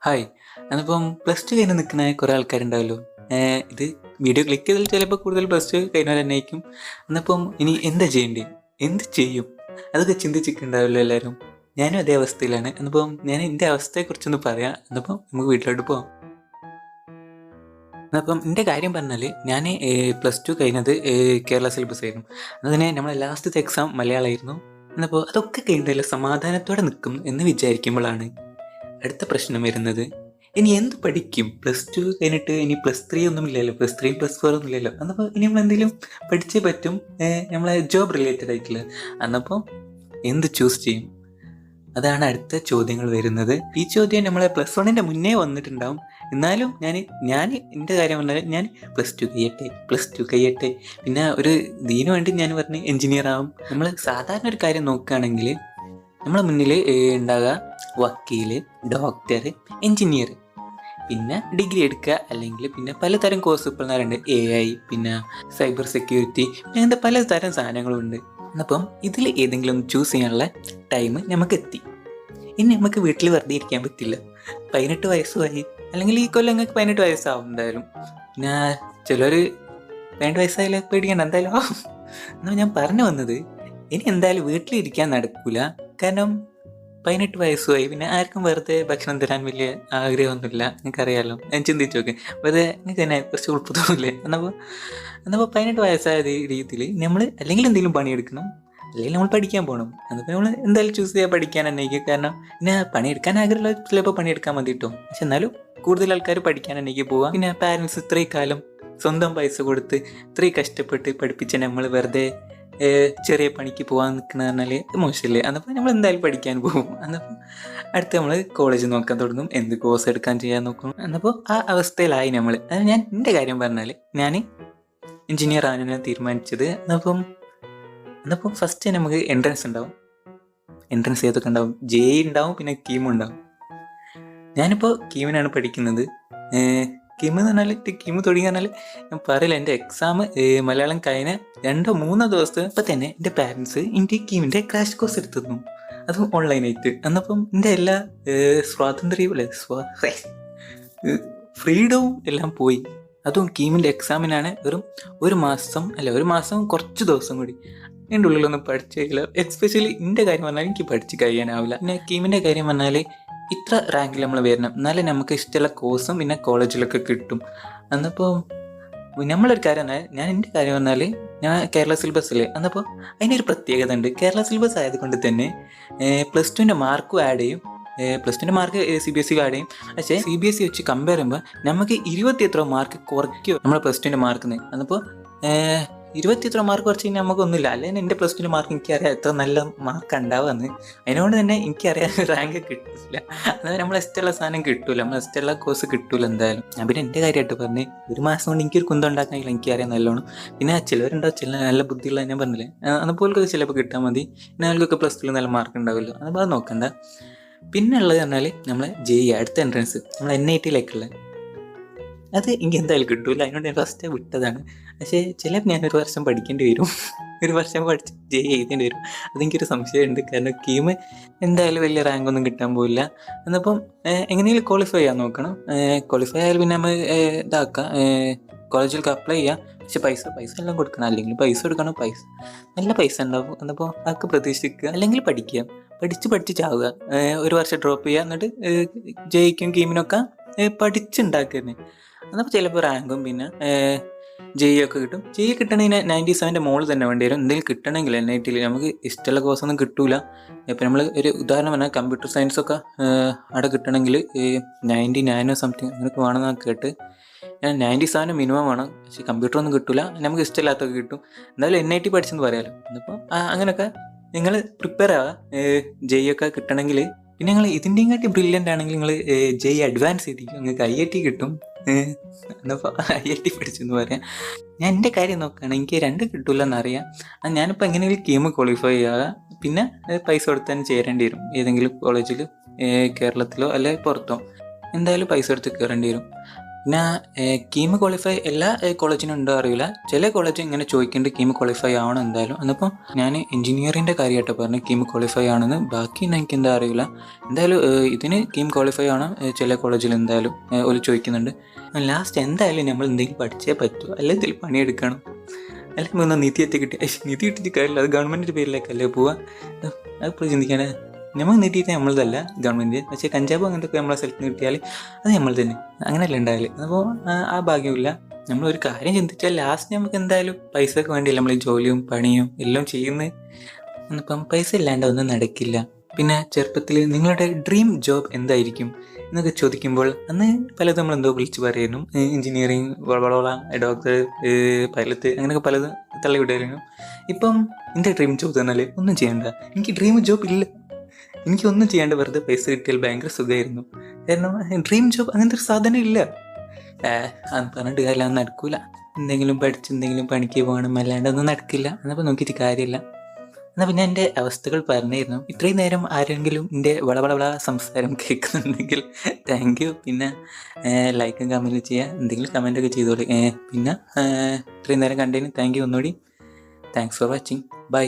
Hi. അതിപ്പം plus two കഴിഞ്ഞ് നിൽക്കുന്ന കുറേ ആൾക്കാരുണ്ടാവല്ലോ. ഇത് വീഡിയോ ക്ലിക്ക് ചെയ്താൽ ചിലപ്പോൾ കൂടുതൽ പ്ലസ് ടു കഴിഞ്ഞവർ തന്നെ ആയിരിക്കും. എന്നപ്പം ഇനി എന്താ ചെയ്യേണ്ടത്, എന്ത് ചെയ്യും, അതൊക്കെ ചിന്തിച്ചിട്ടുണ്ടാവല്ലോ എല്ലാവരും. ഞാനും അതേ അവസ്ഥയിലാണ്. എന്നപ്പം ഞാൻ എൻ്റെ അവസ്ഥയെക്കുറിച്ചൊന്ന് പറയാം. എന്നപ്പം നമുക്ക് വീട്ടിലോട്ട് പോകാം. അപ്പം എൻ്റെ കാര്യം പറഞ്ഞാൽ ഞാൻ പ്ലസ് ടു കഴിഞ്ഞത് കേരള സിലബസ് ആയിരുന്നു. അതിന് നമ്മളെ ലാസ്റ്റത്തെ എക്സാം മലയാളമായിരുന്നു. എന്നപ്പോൾ അതൊക്കെ കഴിഞ്ഞില്ല സമാധാനത്തോടെ നിൽക്കും എന്ന് വിചാരിക്കുമ്പോഴാണ് അടുത്ത പ്രശ്നം വരുന്നത്. ഇനി എന്ത് പഠിക്കും? പ്ലസ് ടു കഴിഞ്ഞിട്ട് ഇനി പ്ലസ് ത്രീ ഒന്നും ഇല്ലല്ലോ, പ്ലസ് ത്രീ പ്ലസ് ഫോർ ഒന്നും ഇല്ലല്ലോ. അന്നപ്പോൾ ഇനി നമ്മൾ എന്തെങ്കിലും പഠിച്ചേ പറ്റും, നമ്മളെ ജോബ് റിലേറ്റഡ് ആയിട്ടുള്ള. അന്നപ്പോൾ എന്ത് ചൂസ് ചെയ്യും? അതാണ് അടുത്ത ചോദ്യങ്ങൾ വരുന്നത്. ഈ ചോദ്യം നമ്മളെ പ്ലസ് വണ്ണിൻ്റെ മുന്നേ വന്നിട്ടുണ്ടാവും. എന്നാലും ഞാൻ എൻ്റെ കാര്യം പറഞ്ഞാൽ ഞാൻ പ്ലസ് ടു കഴിയട്ടെ പിന്നെ ഒരു ഇതിനു വേണ്ടി ഞാൻ പറഞ്ഞ് എൻജിനീയർ ആവും. നമ്മൾ സാധാരണ ഒരു കാര്യം നോക്കുകയാണെങ്കിൽ നമ്മളെ മുന്നിൽ ഉണ്ടാകുക വക്കീൽ, ഡോക്ടർ, എൻജിനീയർ, പിന്നെ ഡിഗ്രി എടുക്കുക. അല്ലെങ്കിൽ പിന്നെ പലതരം കോഴ്സ് ഇപ്പോൾ നേരമുണ്ട്. AI, പിന്നെ സൈബർ സെക്യൂരിറ്റി, പിന്നെ അങ്ങനത്തെ പലതരം സാധനങ്ങളും ഉണ്ട്. അപ്പം ഇതിൽ ഏതെങ്കിലും ചൂസ് ചെയ്യാനുള്ള ടൈം നമുക്ക് എത്തി. ഇനി നമുക്ക് വീട്ടിൽ വെറുതെ ഇരിക്കാൻ പറ്റില്ല. 18 വയസ്സുമായി, അല്ലെങ്കിൽ ഈ കൊല്ലം നിങ്ങൾക്ക് 18 വയസ്സാവും എന്തായാലും. പിന്നെ ചിലർ 18 വയസ്സായാലും പേടിക്കണം, എന്തായാലും ആവും. എന്നാൽ ഞാൻ പറഞ്ഞു വന്നത്, ഇനി എന്തായാലും വീട്ടിലിരിക്കാൻ നടക്കൂല. കാരണം 18 വയസ്സുമായി. പിന്നെ ആർക്കും വെറുതെ ഭക്ഷണം തരാൻ വലിയ ആഗ്രഹമൊന്നുമില്ല, നിങ്ങൾക്കറിയാമല്ലോ. ഞാൻ ചിന്തിച്ച് നോക്ക്, വെറുതെ നിങ്ങൾക്ക് തന്നെ കുറച്ച് ഉൾപ്പ് തോന്നില്ലേ? എന്നപ്പോൾ 18 വയസ്സായ രീതിയിൽ നമ്മൾ അല്ലെങ്കിൽ എന്തെങ്കിലും പണിയെടുക്കണം, അല്ലെങ്കിൽ നമ്മൾ പഠിക്കാൻ പോകണം. എന്നിപ്പോൾ നമ്മൾ എന്തായാലും ചൂസ് ചെയ്യാൻ പഠിക്കാൻ തന്നെയായിരിക്കും. കാരണം പിന്നെ പണിയെടുക്കാൻ ആഗ്രഹമുള്ള ചിലപ്പോൾ പണിയെടുക്കാൻ മതി കേട്ടോ. പക്ഷെ എന്നാലും കൂടുതൽ ആൾക്കാർ പഠിക്കാൻ തന്നെയാക്കി പോവാം. പിന്നെ പാരൻസ് ഇത്രയും കാലം സ്വന്തം പൈസ കൊടുത്ത് ഇത്രയും കഷ്ടപ്പെട്ട് പഠിപ്പിച്ച നമ്മൾ വെറുതെ ചെറിയ പണിക്ക് പോകാൻ നിൽക്കുന്ന പറഞ്ഞാൽ മോശമല്ലേ? എന്നപ്പോൾ നമ്മൾ എന്തായാലും പഠിക്കാൻ പോകും. എന്നപ്പോൾ അടുത്ത് നമ്മൾ കോളേജ് നോക്കാൻ തുടങ്ങും, എന്ത് കോഴ്സ് എടുക്കാൻ ചെയ്യാൻ നോക്കും. എന്നപ്പോൾ ആ അവസ്ഥയിലായി നമ്മൾ. അത് ഞാൻ എൻ്റെ കാര്യം പറഞ്ഞാൽ ഞാൻ എൻജിനീയർ ആണ് ഞാൻ തീരുമാനിച്ചത്. എന്നപ്പോൾ ഫസ്റ്റ് നമുക്ക് എൻട്രൻസ് ഉണ്ടാവും. എൻട്രൻസ് ഏതൊക്കെ ഉണ്ടാവും? JEE ഉണ്ടാവും, പിന്നെ കീമും ഉണ്ടാവും. ഞാനിപ്പോൾ കീമിനാണ് പഠിക്കുന്നത്. കീമ് എന്ന് പറഞ്ഞാൽ കീമ് തുടങ്ങി പറഞ്ഞാൽ ഞാൻ പറയില്ല. എൻ്റെ എക്സാം മലയാളം കഴിഞ്ഞ 2-3 ദിവസത്തെ ഇപ്പം തന്നെ എൻ്റെ പാരൻസ് എനിക്ക് കീമിൻ്റെ ക്രാഷ് കോഴ്സ് എടുത്തു തന്നു, അതും ഓൺലൈനായിട്ട്. എന്നപ്പം എൻ്റെ എല്ലാ സ്വാതന്ത്ര്യവും അല്ലേ ഫ്രീഡവും എല്ലാം പോയി. അതും കീമിൻ്റെ എക്സാമിനാണ് വെറും ഒരു മാസം കുറച്ച് ദിവസം കൂടി. എൻ്റെ ഉള്ളിലൊന്നും പഠിച്ചില്ല. എസ്പെഷ്യലി എൻ്റെ കാര്യം പറഞ്ഞാൽ എനിക്ക് പഠിച്ച് കഴിയാനാവില്ല. പിന്നെ കീമിൻ്റെ കാര്യം പറഞ്ഞാൽ ഇത്ര റാങ്കിൽ നമ്മൾ വരണം, എന്നാലേ നമുക്ക് ഇഷ്ടമുള്ള കോഴ്സും പിന്നെ കോളേജിലൊക്കെ കിട്ടും. എന്നപ്പോൾ നമ്മളൊരു കാര്യം പറഞ്ഞാൽ, ഞാൻ എൻ്റെ കാര്യം പറഞ്ഞാൽ ഞാൻ കേരള സിലബസിൽ. എന്നപ്പോൾ അതിനൊരു പ്രത്യേകത ഉണ്ട്. കേരള സിലബസ് ആയതുകൊണ്ട് തന്നെ പ്ലസ് ടുവിൻ്റെ മാർക്കും ആഡ് ചെയ്യും. പ്ലസ് ടുവിൻ്റെ മാർക്ക് CBSE ആഡ് ചെയ്യും. പക്ഷേ CBSE വെച്ച് കമ്പയർ ചെയ്യുമ്പോൾ നമുക്ക് 20 എത്ര മാർക്ക് കുറയ്ക്കും നമ്മൾ പ്ലസ് ടുവിൻ്റെ മാർക്കിന്. എന്നപ്പോൾ 20 എത്ര മാർക്ക് കുറച്ച് കഴിഞ്ഞാൽ നമുക്കൊന്നുമില്ല. അല്ലെങ്കിൽ എൻ്റെ പ്ലസ് ടുവിൻ്റെ മാർക്ക് എനിക്കറിയാം എത്ര നല്ല മാർക്ക് ഉണ്ടാവുമെന്ന്. അതിനോട് തന്നെ എനിക്കറിയാൻ റാങ്ക് കിട്ടില്ല. അതായത് നമ്മൾ ഇഷ്ടമുള്ള സാധനം കിട്ടൂല, നമ്മൾ ഇഷ്ടമുള്ള കോഴ്സ് കിട്ടൂല എന്തായാലും. ഞാൻ പിന്നെ എൻ്റെ കാര്യമായിട്ട് പറഞ്ഞ് ഒരു മാസം കൊണ്ട് എനിക്കൊരു കുന്തം ഉണ്ടാക്കാനില്ല, എനിക്കറിയാം നല്ലോണം. പിന്നെ ചിലവരുണ്ടാവും, ചില നല്ല ബുദ്ധിയുള്ള, ഞാൻ പറഞ്ഞില്ലേ, അതുപോലൊക്കെ ചിലപ്പോൾ കിട്ടാൻ മതി. പിന്നെ അവർക്കൊക്കെ പ്ലസ് ടുവിൽ നല്ല മാർക്ക് ഉണ്ടാവുമല്ലോ, അപ്പോൾ അത് നോക്കണ്ട. പിന്നെ ഉള്ളത് പറഞ്ഞാൽ നമ്മളെ JEE അടുത്ത എൻട്രൻസ് നമ്മൾ NIT-ലേക്കുള്ള, അത് എനിക്ക് എന്തായാലും കിട്ടൂല. അതിനോട് ഞാൻ ഫസ്റ്റ് വിട്ടതാണ്. പക്ഷേ ചിലപ്പോൾ ഞാനൊരു വർഷം പഠിക്കേണ്ടി വരും. ഒരു വർഷം പഠിച്ച് JEE എഴുതേണ്ടി വരും. അതെനിക്കൊരു സംശയമുണ്ട്. കാരണം കീമ് എന്തായാലും വലിയ റാങ്കൊന്നും കിട്ടാൻ പോവില്ല. എന്നപ്പം എങ്ങനെയെങ്കിലും ക്വാളിഫൈ ചെയ്യാൻ നോക്കണം. ക്വാളിഫൈ ആയാലും പിന്നെ നമ്മൾ ഇതാക്കാം, കോളേജിലേക്ക് അപ്ലൈ ചെയ്യാം. പക്ഷെ പൈസ എല്ലാം കൊടുക്കണം. അല്ലെങ്കിൽ പൈസ കൊടുക്കണം, നല്ല പൈസ ഉണ്ടാവും. എന്നപ്പോൾ അതൊക്കെ പ്രതീക്ഷിക്കുക. അല്ലെങ്കിൽ പഠിച്ച് ചാവുക. ഒരു വർഷം ഡ്രോപ്പ് ചെയ്യുക, എന്നിട്ട് JEEക്കും കീമിനൊക്കെ പഠിച്ചുണ്ടാക്കുക തന്നെ. എന്നപ്പോൾ ചിലപ്പോൾ റാങ്കും പിന്നെ JEE ഒക്കെ കിട്ടും. JEE കിട്ടണമെങ്കിൽ 97 മോള് തന്നെ വേണ്ടി വരും. എന്തെങ്കിലും കിട്ടണമെങ്കിൽ NIT-ൽ നമുക്ക് ഇഷ്ടമുള്ള കോഴ്സൊന്നും കിട്ടൂല. ഇപ്പം നമ്മൾ ഒരു ഉദാഹരണം പറഞ്ഞാൽ കമ്പ്യൂട്ടർ സയൻസൊക്കെ അവിടെ കിട്ടണമെങ്കിൽ 99 സംതിങ് അങ്ങനെയൊക്കെ വേണമെന്നൊക്കെ കേട്ട്. ഞാൻ 97 മിനിമം വേണം. പക്ഷേ കമ്പ്യൂട്ടറൊന്നും കിട്ടൂല, നമുക്ക് ഇഷ്ടമില്ലാത്തൊക്കെ കിട്ടും. എന്തായാലും NIT പഠിച്ചെന്ന് പറയാമല്ലോ. എന്നിപ്പോൾ അങ്ങനെയൊക്കെ നിങ്ങൾ പ്രിപ്പയർ ആവുക JEE ഒക്കെ കിട്ടണമെങ്കിൽ. പിന്നെ നിങ്ങൾ ഇതിൻ്റെയും കാട്ടി ബ്രില്യൻ്റ് ആണെങ്കിൽ നിങ്ങൾ JEE അഡ്വാൻസ് ചെയ്തിരിക്കും, നിങ്ങൾക്ക് IIT കിട്ടും. എന്നപ്പോൾ IIT പഠിച്ചെന്ന് പറയാം. ഞാൻ എൻ്റെ കാര്യം നോക്കുകയാണ്, എനിക്ക് 2 കിട്ടില്ല എന്നറിയാം. അത് ഞാനിപ്പോൾ എങ്ങനെയെങ്കിലും കീമ് ക്വാളിഫൈ ചെയ്യുക, പിന്നെ പൈസ കൊടുത്ത് തന്നെ ചേരേണ്ടി വരും. ഏതെങ്കിലും കോളേജിൽ കേരളത്തിലോ അല്ലെങ്കിൽ പുറത്തോ എന്തായാലും പൈസ കൊടുത്ത് കയറേണ്ടി വരും. പിന്നെ കീം ക്വാളിഫൈ എല്ലാ കോളേജിനും ഉണ്ടോ അറിയില്ല. ചില കോളേജ് ഇങ്ങനെ ചോദിക്കുന്നുണ്ട് കീം ക്വാളിഫൈ ആവണം എന്തായാലും. എന്നിപ്പം ഞാൻ എഞ്ചിനീയറിൻ്റെ കാര്യമായിട്ട് പറഞ്ഞു കീം ക്വാളിഫൈ ആണെന്ന്. ബാക്കി എനിക്ക് എന്താ അറിയില്ല. എന്തായാലും ഇതിന് കീം ക്വാളിഫൈ ആണ് ചില കോളേജിൽ എന്തായാലും ഒരു ചോദിക്കുന്നുണ്ട്. ലാസ്റ്റ് എന്തായാലും നമ്മൾ എന്തെങ്കിലും പഠിച്ചേ പറ്റൂ, അല്ലെങ്കിൽ എന്തെങ്കിലും പണിയെടുക്കണം, അല്ലെങ്കിൽ ഒന്ന് നിധി എത്തി കിട്ടി. നിധി കിട്ടിയിട്ട് കാര്യമില്ല, അത് ഗവൺമെൻറ്റിൻ്റെ പേരിലേക്കല്ലേ പോവുക. അതിപ്പോൾ ചിന്തിക്കാനേ നമ്മൾ നീട്ടിയിട്ട് നമ്മളതല്ല ഗവൺമെൻറ്. പക്ഷേ കഞ്ചാബ് അങ്ങനത്തെ നമ്മളെ സ്ഥലത്ത് നിന്ന് കിട്ടിയാൽ അത് നമ്മൾ തന്നെ അങ്ങനെയല്ല ഉണ്ടായാൽ. അപ്പോൾ ആ ഭാഗ്യമില്ല. നമ്മളൊരു കാര്യം ചിന്തിച്ചാൽ ലാസ്റ്റ് നമുക്ക് എന്തായാലും പൈസക്ക് വേണ്ടിയല്ല നമ്മൾ ഈ ജോലിയും പണിയും എല്ലാം ചെയ്യുന്നത്. എന്നിപ്പം പൈസ ഇല്ലാണ്ട് ഒന്നും നടക്കില്ല. പിന്നെ ചെറുപ്പത്തിൽ നിങ്ങളുടെ ഡ്രീം ജോബ് എന്തായിരിക്കും എന്നൊക്കെ ചോദിക്കുമ്പോൾ അന്ന് പലതും നമ്മളെന്തോ വിളിച്ച് പറയുന്നു. എഞ്ചിനീയറിങ്, ഡോക്ടർ, പൈലറ്റ്, അങ്ങനെയൊക്കെ പലതും തള്ളിവിടായിരുന്നു. ഇപ്പം എൻ്റെ ഡ്രീം ജോബ് തന്നാൽ ഒന്നും ചെയ്യണ്ട. എനിക്ക് ഡ്രീം ജോബ് ഇല്ല. എനിക്കൊന്നും ചെയ്യാണ്ട് വെറുതെ പൈസ കിട്ടിയാൽ ഭയങ്കര സുഖമായിരുന്നു. കാരണം ഡ്രീം ജോബ് അങ്ങനത്തെ ഒരു സാധനം ഇല്ല. അത് പറഞ്ഞിട്ട് കാര്യമില്ല, ഒന്നും നടക്കില്ല. എന്തെങ്കിലും പഠിച്ച് എന്തെങ്കിലും പണിക്ക് പോകണം, അല്ലാണ്ട് ഒന്നും നടക്കില്ല. എന്നപ്പോൾ നോക്കിയിട്ട് കാര്യമില്ല. എന്നാൽ പിന്നെ എൻ്റെ അവസ്ഥകൾ പറഞ്ഞിരുന്നു. ഇത്രയും നേരം ആരെങ്കിലും എൻ്റെ വളവളവള സംസാരം കേൾക്കുന്നുണ്ടെങ്കിൽ താങ്ക് യു. പിന്നെ ലൈക്കും കമൻറ്റും ചെയ്യുക, എന്തെങ്കിലും കമൻറ്റൊക്കെ ചെയ്തോളി. പിന്നെ ഇത്രയും നേരം കണ്ടതിന് താങ്ക് യു ഒന്നുകൂടി. Thanks for watching. ബൈ.